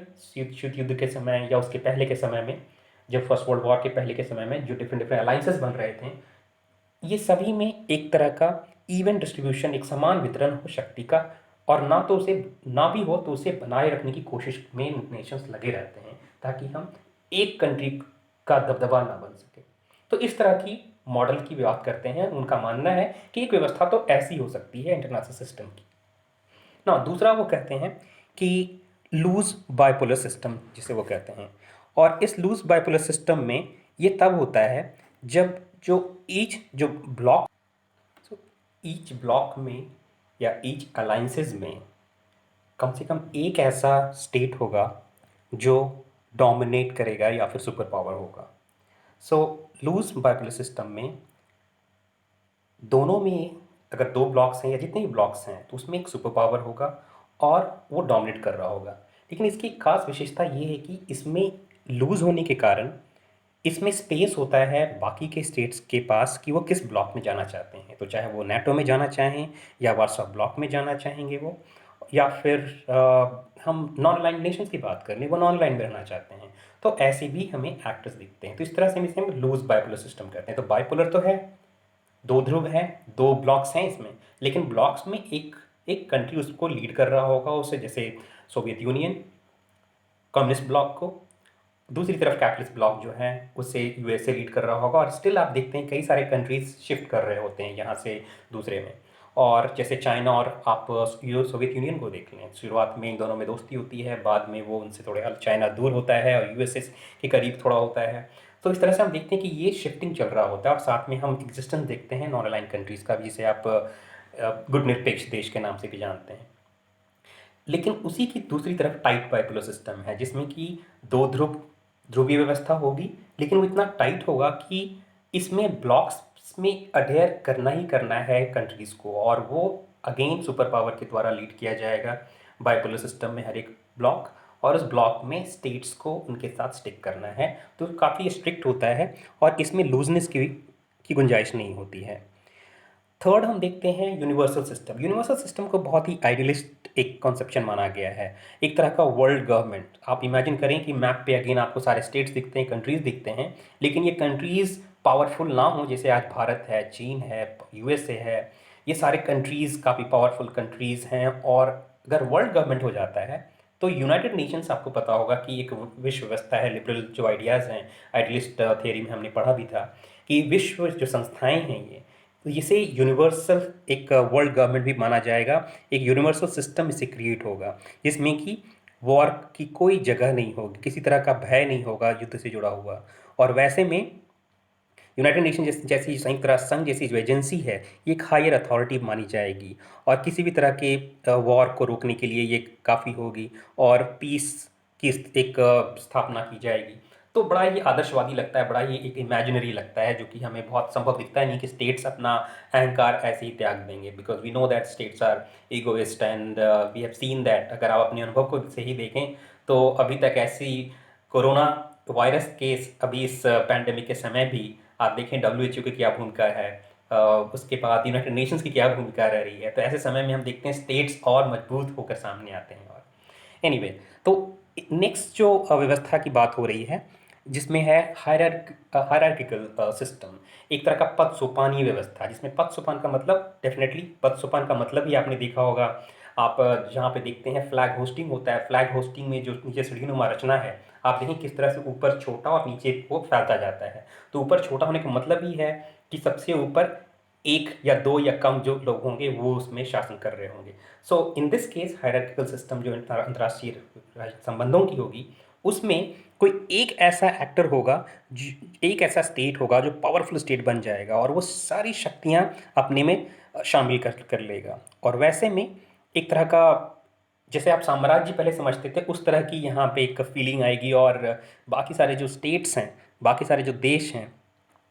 Speaker 1: शीत युद्ध के समय या उसके पहले के समय में, जब फर्स्ट वर्ल्ड वॉर के पहले के समय में जो डिफरेंट डिफरेंट अलाइंसेस बन रहे थे, ये सभी में एक तरह का इवन डिस्ट्रीब्यूशन, एक समान वितरण हो शक्ति का, और ना भी हो तो उसे बनाए रखने की कोशिश में नेशंस लगे रहते हैं ताकि हम एक कंट्री का दबदबा ना बन सके। तो इस तरह की मॉडल की बात करते हैं। उनका मानना है कि एक व्यवस्था तो ऐसी हो सकती है इंटरनेशनल सिस्टम की ना। दूसरा वो कहते हैं कि लूज बाइपोलर सिस्टम जिसे वो कहते हैं, और इस लूज बाइपोलर सिस्टम में ये तब होता है जब जो ईच ब्लॉक में या ईच अलाइंसेस में कम से कम एक ऐसा स्टेट होगा जो डोमिनेट करेगा या फिर सुपर पावर होगा। सो लूज बाइपोलर सिस्टम में दोनों में अगर दो ब्लॉक्स हैं या जितने भी ब्लॉक्स हैं तो उसमें एक सुपर पावर होगा और वो डोमिनेट कर रहा होगा। लेकिन इसकी खास विशेषता ये है कि इसमें लूज होने के कारण इसमें स्पेस होता है बाकी के स्टेट्स के पास कि वो किस ब्लॉक में जाना चाहते हैं। तो चाहे वो नेटो में जाना चाहें या वार्सो ब्लॉक में जाना चाहेंगे वो, या फिर हम नॉन अलाइंड नेशंस की बात कर लें, वो नॉन अलाइंड में रहना चाहते हैं। तो ऐसे भी हमें एक्टर्स दिखते हैं। तो इस तरह से इसे हम लूज बाइपोलर सिस्टम कहते हैं। तो बाइपोलर तो है, दो ध्रुव हैं, दो ब्लॉक्स हैं इसमें, लेकिन ब्लॉक्स में एक एक कंट्री उसको लीड कर रहा होगा उसे, जैसे सोवियत यूनियन कम्युनिस्ट ब्लॉक को, दूसरी तरफ कैपिटलिस्ट ब्लॉक जो है उसे यूएसए लीड कर रहा होगा। और स्टिल आप देखते हैं कई सारे कंट्रीज शिफ्ट कर रहे होते हैं यहाँ से दूसरे में। और जैसे चाइना और आप सोवियत यूनियन को देख लें, शुरुआत में इन दोनों में दोस्ती होती है, बाद में वो उनसे थोड़े चाइना दूर होता है और यूएसए के करीब थोड़ा होता है। तो इस तरह से हम देखते हैं कि ये शिफ्टिंग चल रहा होता है। और साथ में हम एग्जिस्टेंस देखते हैं नॉन अलाइंड कंट्रीज़ का भी, जिसे आप गुटनिरपेक्ष देश के नाम से भी जानते हैं। लेकिन उसी की दूसरी तरफ टाइट बाइपोलर सिस्टम है जिसमें कि दो ध्रुवीय व्यवस्था होगी, लेकिन वो इतना टाइट होगा कि इसमें ब्लॉक्स में अडेयर करना ही करना है कंट्रीज़ को, और वो अगेन सुपर पावर के द्वारा लीड किया जाएगा बाइपोलर सिस्टम में हर एक ब्लॉक, और उस ब्लॉक में स्टेट्स को उनके साथ स्टिक करना है। तो काफ़ी स्ट्रिक्ट होता है और इसमें लूजनेस की गुंजाइश नहीं होती है। थर्ड हम देखते हैं यूनिवर्सल सिस्टम। यूनिवर्सल सिस्टम को बहुत ही आइडियलिस्ट एक कॉन्सेप्शन माना गया है, एक तरह का वर्ल्ड गवर्नमेंट। आप इमेजिन करें कि मैप पे अगेन आपको सारे स्टेट्स दिखते हैं, कंट्रीज़ दिखते हैं, लेकिन ये कंट्रीज़ पावरफुल ना हो, जैसे आज भारत है, चीन है, यूएसए है, ये सारे कंट्रीज़ काफ़ी पावरफुल कंट्रीज़ हैं। और अगर वर्ल्ड गवर्नमेंट हो जाता है तो यूनाइटेड नेशंस, आपको पता होगा कि एक विश्व व्यवस्था है, लिबरल जो आइडियाज़ हैं, आइडियलिस्ट थियोरी में हमने पढ़ा भी था कि विश्व जो संस्थाएं हैं ये, तो इसे यूनिवर्सल एक वर्ल्ड गवर्नमेंट भी माना जाएगा। एक यूनिवर्सल सिस्टम इससे क्रिएट होगा जिसमें कि वॉर की कोई जगह नहीं होगी, किसी तरह का भय नहीं होगा युद्ध से जुड़ा हुआ। और वैसे में यूनाइटेड नेशन जैसी संयुक्त राष्ट्र संघ जैसी जो एजेंसी है, ये एक हायर अथॉरिटी मानी जाएगी और किसी भी तरह के वॉर को रोकने के लिए ये काफ़ी होगी, और पीस की एक स्थापना की जाएगी। तो बड़ा ही आदर्शवादी लगता है, बड़ा ही एक इमेजिनरी लगता है, जो कि हमें बहुत संभव दिखता है नहीं कि स्टेट्स अपना अहंकार ऐसे ही त्याग देंगे, because we know that states are egoist and we have seen that. अगर आप अपने अनुभव को से ही देखें तो अभी तक ऐसी कोरोना वायरस केस, अभी इस पैंडेमिक के समय भी आप देखें डब्ल्यू की क्या भूमिका है, उसके बाद यूनाइटेड नेशंस की क्या भूमिका रह रही है। तो ऐसे समय में हम देखते हैं स्टेट्स और मजबूत होकर सामने आते हैं। और एनीवे तो नेक्स्ट जो व्यवस्था की बात हो रही है जिसमें है हायरार्किकल सिस्टम, एक तरह का पद सोपानी व्यवस्था, जिसमें पद सोपान का मतलब, डेफिनेटली पद सोपान का मतलब ही आपने देखा होगा। आप जहाँ पे देखते हैं फ्लैग होस्टिंग होता है, फ्लैग होस्टिंग में जो नीचे सीढ़ीनुमा रचना है, आप देखें किस तरह से ऊपर छोटा और नीचे वो फैलता जाता है। तो ऊपर छोटा होने का मतलब ही है कि सबसे ऊपर एक या दो या कम जो लोग होंगे वो उसमें शासन कर रहे होंगे। So in this case hierarchical system जो अंतर्राष्ट्रीय संबंधों की होगी, उसमें कोई एक ऐसा एक्टर होगा, एक ऐसा स्टेट होगा जो पावरफुल स्टेट बन जाएगा और वो सारी शक्तियां अपने में शामिल कर लेगा। और वैसे में एक तरह का, जैसे आप साम्राज्य पहले समझते थे, उस तरह की यहाँ पे एक फीलिंग आएगी। और बाकी सारे जो स्टेट्स हैं, बाकी सारे जो देश हैं,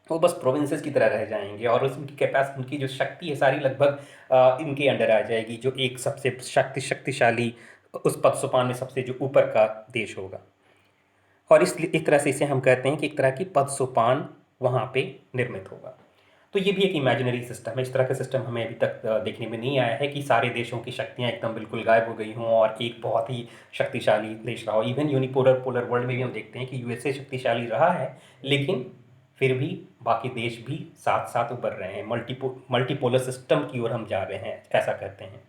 Speaker 1: वो बस प्रोविंसेस की तरह रह जाएंगे और उनकी कैपेसिटी, उनकी जो शक्ति है सारी लगभग इनके अंडर आ जाएगी, जो एक सबसे शक्तिशाली उस पदसोपान में सबसे जो ऊपर का देश होगा। और इस तरह से इसे हम कहते हैं कि एक तरह की पदसोपान वहाँ पे निर्मित होगा। तो ये भी एक इमेजिनरी सिस्टम है। इस तरह का सिस्टम हमें अभी तक देखने में नहीं आया है कि सारे देशों की शक्तियाँ एकदम बिल्कुल गायब हो गई हों और एक बहुत ही शक्तिशाली देश रहा हो। इवन यूनिपोलर पोलर वर्ल्ड में भी हम देखते हैं कि यूएसए शक्तिशाली रहा है, लेकिन फिर भी बाकी देश भी साथ साथ उभर रहे हैं। मल्टीपोलर सिस्टम की ओर हम जा रहे हैं, ऐसा कहते हैं।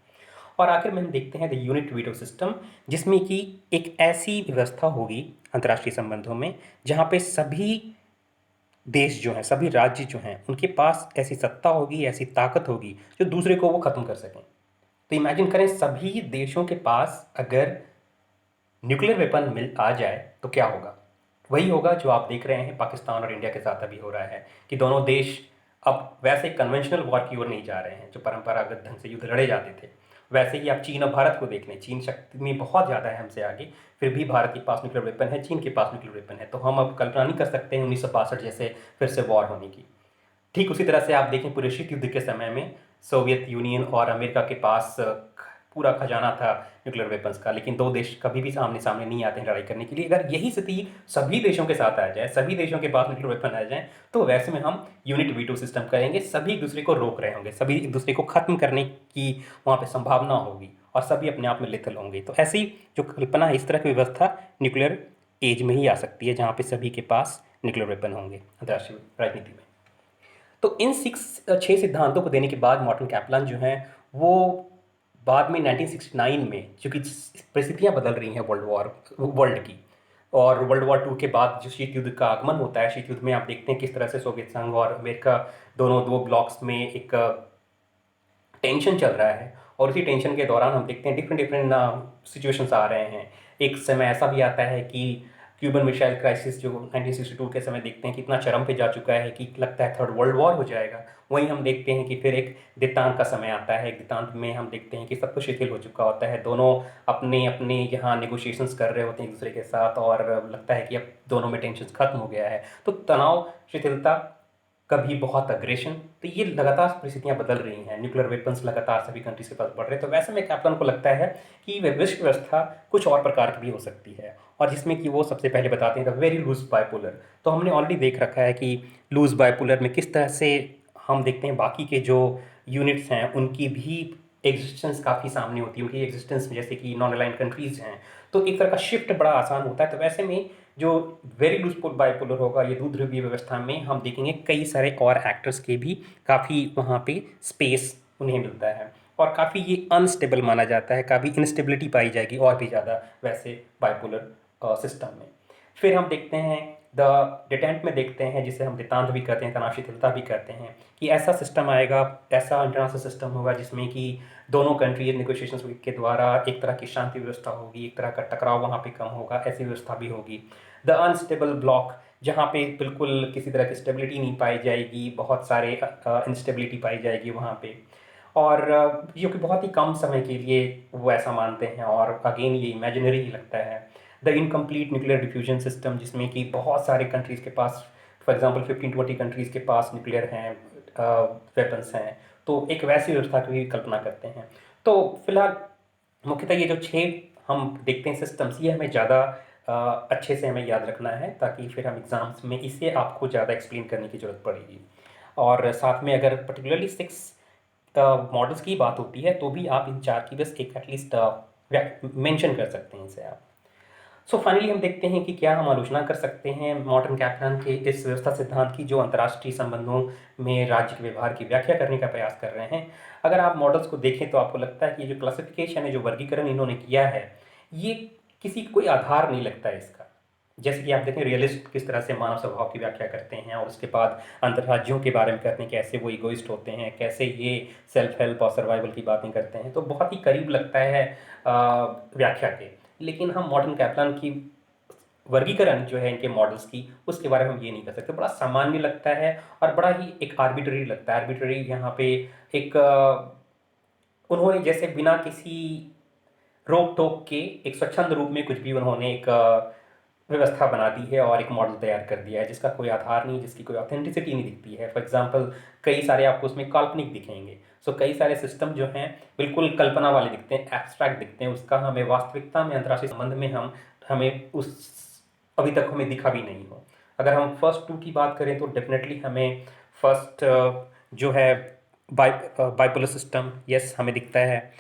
Speaker 1: और आखिर में हम देखते हैं द यूनिट वीटो सिस्टम, जिसमें कि एक ऐसी व्यवस्था होगी अंतर्राष्ट्रीय संबंधों में जहाँ पे सभी देश जो हैं, सभी राज्य जो हैं, उनके पास ऐसी सत्ता होगी, ऐसी ताकत होगी जो दूसरे को वो ख़त्म कर सकें। तो इमेजिन करें सभी देशों के पास अगर न्यूक्लियर वेपन मिल आ जाए तो क्या होगा। वही होगा जो आप देख रहे हैं पाकिस्तान और इंडिया के साथ अभी हो रहा है कि दोनों देश अब वैसे कन्वेंशनल वॉर की ओर नहीं जा रहे हैं जो परंपरागत ढंग से युद्ध लड़े जाते थे। वैसे ही आप चीन और भारत को देख लें, चीन शक्ति में बहुत ज़्यादा है हमसे आगे, फिर भी भारत के पास न्यूक्लियर वेपन है, चीन के पास न्यूक्लियर वेपन है। तो हम अब कल्पना नहीं कर सकते हैं 1962 जैसे फिर से वॉर होने की। ठीक उसी तरह से आप देखें पूरे शीत युद्ध के समय में सोवियत यूनियन और अमेरिका के पास पूरा खजाना था न्यूक्लियर वेपन्स का, लेकिन दो देश कभी भी सामने सामने नहीं आते हैं लड़ाई करने के लिए। अगर यही स्थिति सभी देशों के साथ आ जाए, सभी देशों के पास न्यूक्लियर वेपन आ जाए, तो वैसे में हम यूनिट वीटो सिस्टम करेंगे, सभी एक दूसरे को रोक रहे होंगे, सभी एक दूसरे को खत्म करने की वहाँ पर संभावना होगी और सभी अपने आप में लेथल होंगे। तो ऐसी जो कल्पना है, इस तरह की व्यवस्था न्यूक्लियर एज में ही आ सकती है जहाँ पे सभी के पास न्यूक्लियर वेपन होंगे अंतर्राष्ट्रीय राजनीति में। तो इन 6 सिद्धांतों को देने के बाद मॉर्टन कैप्लान जो हैं वो बाद में 1969 में, चूँकि परिस्थितियाँ बदल रही हैं वर्ल्ड की, और वर्ल्ड वॉर 2 के बाद जो शीत युद्ध का आगमन होता है, शीत युद्ध में आप देखते हैं किस तरह से सोवियत संघ और अमेरिका दोनों दो ब्लॉक्स में एक टेंशन चल रहा है। और उसी टेंशन के दौरान हम देखते हैं डिफरेंट डिफरेंट सिचुएशंस आ रहे हैं। एक समय ऐसा भी आता है कि क्यूबन मिसाइल क्राइसिस जो 1962 के समय देखते हैं कि इतना चरम पे जा चुका है कि लगता है थर्ड वर्ल्ड वॉर हो जाएगा। वहीं हम देखते हैं कि फिर एक देतांत का समय आता है। एक देतांत में हम देखते हैं कि सब कुछ शिथिल हो चुका होता है, दोनों अपने अपने यहाँ नेगोशिएशंस कर रहे होते हैं एक दूसरे के साथ, और लगता है कि अब दोनों में टेंशन खत्म हो गया है। तो तनाव, शिथिलता, कभी बहुत अग्रेशन, तो ये लगातार परिस्थितियाँ बदल रही हैं। न्यूक्लियर वेपन्स लगातार सभी कंट्रीज के पास बढ़ रहे हैं। तो वैसे में कैप्लान को लगता है कि विश्व व्यवस्था कुछ और प्रकार की भी हो सकती है, और जिसमें कि वो सबसे पहले बताते हैं द वेरी लूज बाइपोलर। तो हमने ऑलरेडी देख रखा है कि लूज बाइपोलर में किस तरह से हम देखते हैं बाकी के जो यूनिट्स हैं उनकी भी एग्जिस्टेंस काफ़ी सामने होती है। उनकी एग्जिस्टेंस में जैसे कि नॉन अलाइंड कंट्रीज हैं, तो एक तरह का शिफ्ट बड़ा आसान होता है। तो वैसे में जो वेरी लूज बाइपोलर होगा, ये द्विध्रुवीय व्यवस्था में हम देखेंगे कई सारे और एक्टर्स के भी काफ़ी वहाँ पे स्पेस उन्हें मिलता है, और काफ़ी ये अनस्टेबल माना जाता है, काफ़ी इंस्टेबिलिटी पाई जाएगी और भी ज़्यादा वैसे बाइपोलर सिस्टम में। फिर हम देखते हैं द डिटेंट में देखते हैं, जिसे हम देतांत भी कहते हैं, तनाव शिथिलता भी कहते हैं, कि ऐसा सिस्टम आएगा, ऐसा इंटरनेशनल सिस्टम होगा जिसमें कि दोनों कंट्रीज नेगोशिएशंस के द्वारा एक तरह की शांति व्यवस्था होगी, एक तरह का टकराव वहाँ पे कम होगा, ऐसी व्यवस्था भी होगी। द अनस्टेबल ब्लॉक, जहाँ पे बिल्कुल किसी तरह की स्टेबिलिटी नहीं पाई जाएगी, बहुत सारे इंस्टेबिलिटी पाई जाएगी वहाँ पे, और जो कि बहुत ही कम समय के लिए वो ऐसा मानते हैं, और अगेन ये इमेजिनरी ही लगता है। The incomplete nuclear diffusion system, जिसमें कि बहुत सारे कंट्रीज़ के पास, फॉर एग्जांपल 15-20 कंट्रीज़ के पास न्यूक्लियर हैं, वेपन्स हैं, तो एक वैसी व्यवस्था की भी कल्पना करते हैं। तो फिलहाल मुख्यतः ये जो 6 हम देखते हैं सिस्टम्स, ये हमें ज़्यादा अच्छे से हमें याद रखना है, ताकि फिर हम एग्ज़ाम्स में इसे आपको ज़्यादा एक्सप्लेन करने की ज़रूरत पड़ेगी। और साथ में अगर पर्टिकुलरली 6 मॉडल्स की बात होती है तो भी आप इन 4 की बस एक एटलीस्ट मेंशन कर सकते हैं इसे आप। सो फाइनली हम देखते हैं कि क्या हम आलोचना कर सकते हैं मॉर्टन कैप्लान के इस व्यवस्था सिद्धांत की, जो अंतर्राष्ट्रीय संबंधों में राज्य के व्यवहार की व्याख्या करने का प्रयास कर रहे हैं। अगर आप मॉडल्स को देखें तो आपको लगता है कि ये जो क्लासिफिकेशन है, जो वर्गीकरण इन्होंने किया है, ये किसी कोई आधार नहीं लगता है इसका। जैसे कि आप देखें रियलिस्ट किस तरह से मानव स्वभाव की व्याख्या करते हैं, और उसके बाद अंतर्राज्यों के बारे में कहते हैं कैसे वो इगोइस्ट होते हैं, कैसे ये सेल्फ हेल्प और सर्वाइवल की बातें करते हैं, तो बहुत ही करीब लगता है व्याख्या के। लेकिन हम मॉडर्न कैप्लान की वर्गीकरण जो है इनके मॉडल्स की, उसके बारे में हम ये नहीं कर सकते। बड़ा सामान्य लगता है और बड़ा ही एक आर्बिट्ररी लगता है। आर्बिट्ररी यहाँ पे एक उन्होंने जैसे बिना किसी रोक टोक के एक स्वच्छंद रूप में कुछ भी उन्होंने एक व्यवस्था बना दी है और एक मॉडल तैयार कर दिया है, जिसका कोई आधार नहीं, जिसकी कोई ऑथेंटिसिटी नहीं दिखती है। फॉर एग्जांपल कई सारे आपको उसमें काल्पनिक दिखेंगे। सो कई सारे सिस्टम जो हैं बिल्कुल कल्पना वाले दिखते हैं, एब्स्ट्रैक्ट दिखते हैं, उसका हमें वास्तविकता में अंतर्राष्ट्रीय संबंध में हमें उस अभी तक हमें दिखा भी नहीं हो। अगर हम फर्स्ट 2 की बात करें तो डेफिनेटली हमें फर्स्ट जो है बाइपोलर सिस्टम, यस हमें दिखता है।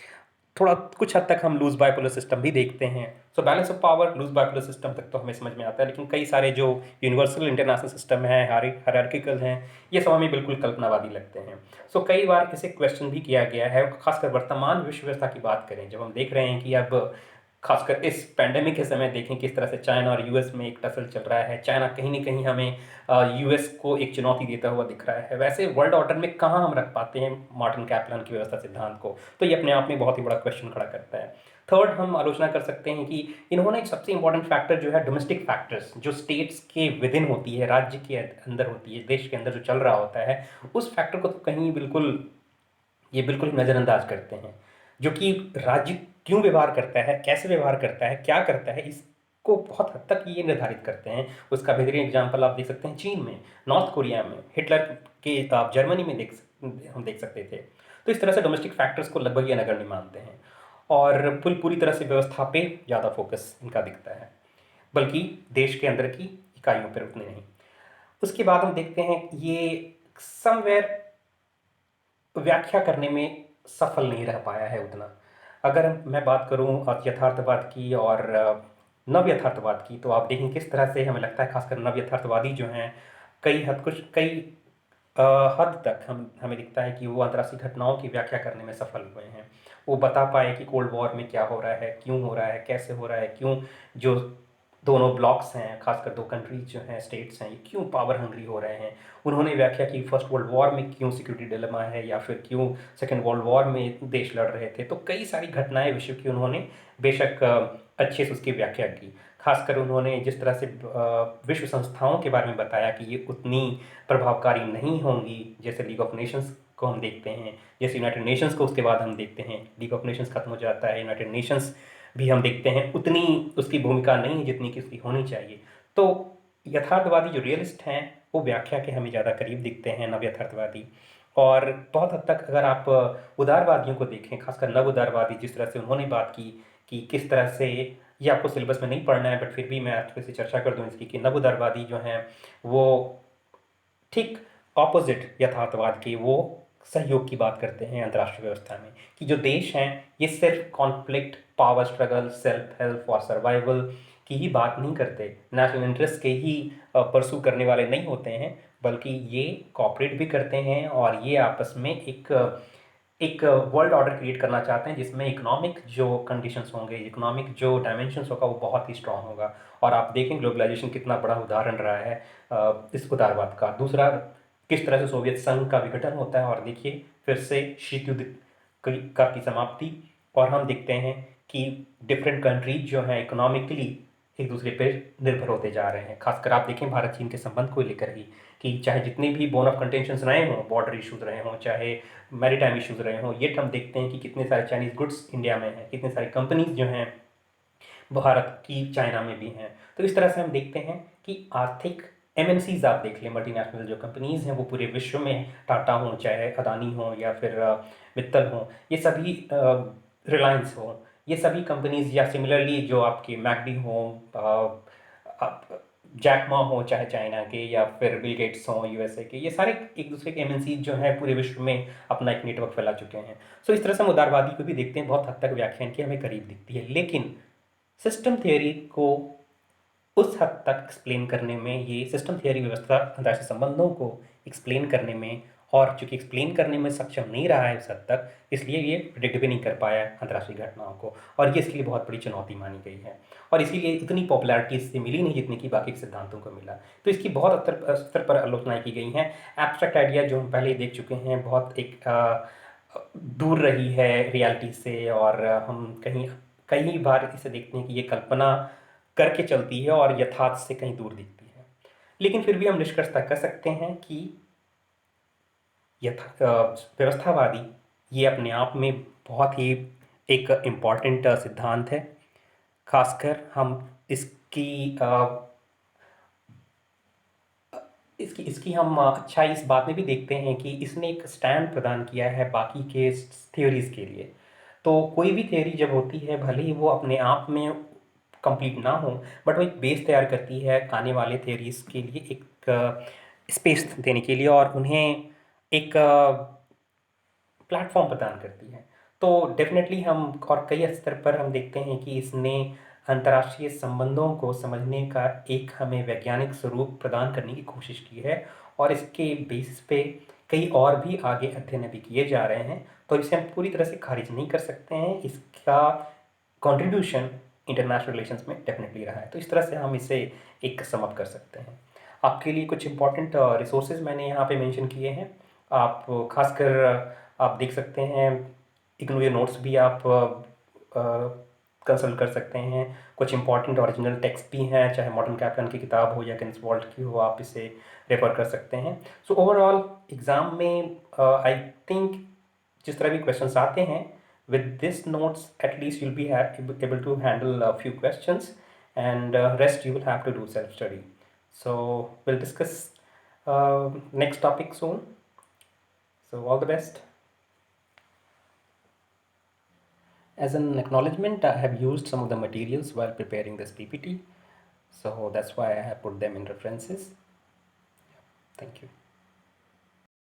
Speaker 1: थोड़ा कुछ हद तक हम लूज बाइपोलर सिस्टम भी देखते हैं। So balance of power loose bipolar system तक तो हमें समझ में आता है, लेकिन कई सारे जो यूनिवर्सल इंटरनेशनल सिस्टम है, हायरार्किकल हैं, ये सब हमें बिल्कुल कल्पनावादी लगते हैं। सो कई बार इसे क्वेश्चन भी किया गया है, खासकर वर्तमान विश्व व्यवस्था की बात करें जब हम देख रहे हैं कि अब खासकर इस पैंडेमिक के समय देखें किस तरह से चाइना और यूएस में एक टसल चल रहा है। चाइना कहीं ना कहीं हमें यूएस को एक चुनौती देता हुआ दिख रहा है। वैसे वर्ल्ड ऑर्डर में कहाँ हम रख पाते हैं मार्टिन कैप्लन की व्यवस्था सिद्धांत को, तो ये अपने आप में बहुत ही बड़ा क्वेश्चन खड़ा करता है। थर्ड, हम आलोचना कर सकते हैं कि इन्होंने सबसे इंपॉर्टेंट फैक्टर जो है डोमेस्टिक फैक्टर्स, जो स्टेट्स के विदिन होती है, राज्य के अंदर होती है, देश के अंदर जो चल रहा होता है, उस फैक्टर को तो कहीं बिल्कुल ही नज़रअंदाज करते हैं। जो कि राज्य क्यों व्यवहार करता है, कैसे व्यवहार करता है, क्या करता है, इसको बहुत हद तक ये निर्धारित करते हैं। उसका बेहतरीन एग्जाम्पल आप देख सकते हैं चीन में, नॉर्थ कोरिया में, हिटलर के आप जर्मनी में हम देख सकते थे। तो इस तरह से डोमेस्टिक फैक्टर्स को लगभग ये नगण्य मानते हैं और पूरी तरह से व्यवस्था पे ज़्यादा फोकस इनका दिखता है, बल्कि देश के अंदर की इकाइयों पर उतने नहीं। उसके बाद हम देखते हैं ये समवेयर व्याख्या करने में सफल नहीं रह पाया है उतना। अगर मैं बात करूं यथार्थवाद की और नव यथार्थवाद की, तो आप देखें किस तरह से हमें लगता है खासकर नव यथार्थवादी जो हैं कई हद तक हमें दिखता है कि वो अंतर्राष्ट्रीय घटनाओं की व्याख्या करने में सफल हुए हैं। वो बता पाए कि कोल्ड वॉर में क्या हो रहा है, क्यों हो रहा है, कैसे हो रहा है, क्यों जो दोनों ब्लॉक्स हैं, खासकर दो कंट्रीज जो हैं, स्टेट्स हैं, ये क्यों पावर हंग्री हो रहे हैं। उन्होंने व्याख्या की फर्स्ट वर्ल्ड वॉर में क्यों सिक्योरिटी डिलेमा है, या फिर क्यों सेकेंड वर्ल्ड वॉर में देश लड़ रहे थे। तो कई सारी घटनाएं विश्व की उन्होंने बेशक अच्छे से उसकी व्याख्या की। खासकर उन्होंने जिस तरह से विश्व संस्थाओं के बारे में बताया कि ये उतनी प्रभावकारी नहीं होंगी, जैसे लीग ऑफ नेशंस को हम देखते हैं, जैसे यूनाइटेड नेशंस को उसके बाद हम देखते हैं, लीग ऑफ नेशंस खत्म हो जाता है, यूनाइटेड नेशंस भी हम देखते हैं उतनी उसकी भूमिका नहीं है जितनी कि उसकी होनी चाहिए। तो यथार्थवादी जो रियलिस्ट हैं वो व्याख्या के हमें ज़्यादा करीब दिखते हैं नव यथार्थवादी। और बहुत हद तक अगर आप उदारवादियों को देखें, खासकर नव उदारवादी, जिस तरह से उन्होंने बात की कि किस तरह से, ये आपको सिलेबस में नहीं पढ़ना है बट फिर भी मैं थोड़ी सी चर्चा कर दूं इसकी, कि नव उदारवादी जो हैं वो ठीक ऑपोजिट यथार्थवाद के, वो सहयोग की बात करते हैं अंतर्राष्ट्रीय व्यवस्था में, कि जो देश हैं ये सिर्फ conflict, power struggle, self help और सर्वाइवल की ही बात नहीं करते, नेशनल इंटरेस्ट के ही परसू करने वाले नहीं होते हैं, बल्कि ये कॉपरेट भी करते हैं और ये आपस में एक वर्ल्ड ऑर्डर क्रिएट करना चाहते हैं जिसमें इकोनॉमिक जो कंडीशंस होंगे, इकोनॉमिक जो डायमेंशंस होगा वो बहुत ही स्ट्रांग होगा। और आप देखें ग्लोबलाइजेशन कितना बड़ा उदाहरण रहा है इस उदारवाद का। दूसरा, किस तरह से सोवियत संघ का विघटन होता है और देखिए फिर से शीत युद्ध की समाप्ति, और हम देखते हैं कि डिफरेंट कंट्रीज जो हैं इकोनॉमिकली एक दूसरे पर निर्भर होते जा रहे हैं। खासकर आप देखें भारत चीन के संबंध को लेकर ही, कि चाहे जितने भी बोन ऑफ कंटेंशंस रहे हों, बॉर्डर इश्यूज रहे हों, चाहे मैरीटाइम इश्यूज रहे हों, ये हम देखते हैं कि कितने सारे चाइनीज़ गुड्स इंडिया में हैं, कितने सारी कंपनीज जो हैं भारत की चाइना में भी हैं। तो इस तरह से हम देखते हैं कि आर्थिक एमएनसीज आप देख लें, मल्टीनेशनल जो कंपनीज हैं वो पूरे विश्व में, टाटा हो, चाहे अदानी हो, या फिर मित्तल हो, ये सभी रिलायंस हो, ये सभी कंपनीज, या सिमिलरली जो आपके मैकडी हो, जैकमा हो चाहे चाइना के, या फिर बिल गेट्स हों यूएसए के, ये सारे एक दूसरे के एमएनसी जो हैं पूरे विश्व में अपना एक नेटवर्क फैला चुके हैं। सो इस तरह से हम उदारवादी को भी देखते हैं, बहुत हद तक व्याख्यान की हमें करीब दिखती है। लेकिन सिस्टम थियोरी को उस हद तक एक्सप्लेन करने में, ये सिस्टम थियोरी व्यवस्था अंतर्राष्ट्रीय संबंधों को एक्सप्लेन करने में, और चूंकि एक्सप्लेन करने में सक्षम नहीं रहा है उस हद तक, इसलिए ये प्रिडिक्ट भी नहीं कर पाया अंतर्राष्ट्रीय घटनाओं को, और ये इसके लिए बहुत बड़ी चुनौती मानी गई है, और इसीलिए इतनी पॉपुलैरिटी इससे मिली नहीं जितनी कि बाकी सिद्धांतों को मिला। तो इसकी बहुत स्तर पर आलोचनाएं की गई हैं। एब्स्ट्रैक्ट आइडिया जो हम पहले ही देख चुके हैं, बहुत एक दूर रही है रियलिटी से, और हम कई बार इसे देखते हैं कि ये कल्पना करके चलती है और यथार्थ से कहीं दूर दिखती है। लेकिन फिर भी हम निष्कर्ष तक कर सकते हैं कि व्यवस्थावादी ये अपने आप में बहुत ही एक इम्पॉर्टेंट सिद्धांत है। खासकर हम इसकी इसकी हम अच्छाई इस बात में भी देखते हैं कि इसने एक स्टैंड प्रदान किया है बाकी के थ्योरीज के लिए। तो कोई भी थ्योरी जब होती है, भले ही वो अपने आप में कंप्लीट ना हो, बट वो एक बेस तैयार करती है आने वाले थ्योरीज के लिए, एक स्पेस देने के लिए, और उन्हें एक प्लेटफॉर्म प्रदान करती है। तो डेफिनेटली हम और कई स्तर पर हम देखते हैं कि इसने अंतर्राष्ट्रीय संबंधों को समझने का एक हमें वैज्ञानिक स्वरूप प्रदान करने की कोशिश की है, और इसके बेसिस पे कई और भी आगे अध्ययन अभी किए जा रहे हैं। तो इसे हम पूरी तरह से खारिज नहीं कर सकते हैं, इसका कंट्रीब्यूशन इंटरनेशनल रिलेशंस में डेफिनेटली रहा है। तो इस तरह से हम इसे एक सम अप कर सकते हैं। आपके लिए कुछ इंपॉर्टेंट रिसोर्सेज मैंने यहाँ पे मेंशन किए हैं। आप खासकर आप देख सकते हैं, इग्नू नोट्स भी आप कंसल्ट कर सकते हैं। कुछ इंपॉर्टेंट ओरिजिनल टेक्स्ट भी हैं, चाहे मॉर्टन कैप्लन की किताब हो या केन्स वॉल्ट की हो, आप इसे रेफर कर सकते हैं। सो ओवरऑल एग्ज़ाम में आई थिंक जिस तरह भी क्वेश्चंस आते हैं, with this notes at least you'll be able to handle a few questions, and rest you will have to do self study. So we'll discuss next topic soon. So all the best. As an acknowledgement, I have used some of the materials while preparing this PPT, so that's why I have put them in references. Thank you.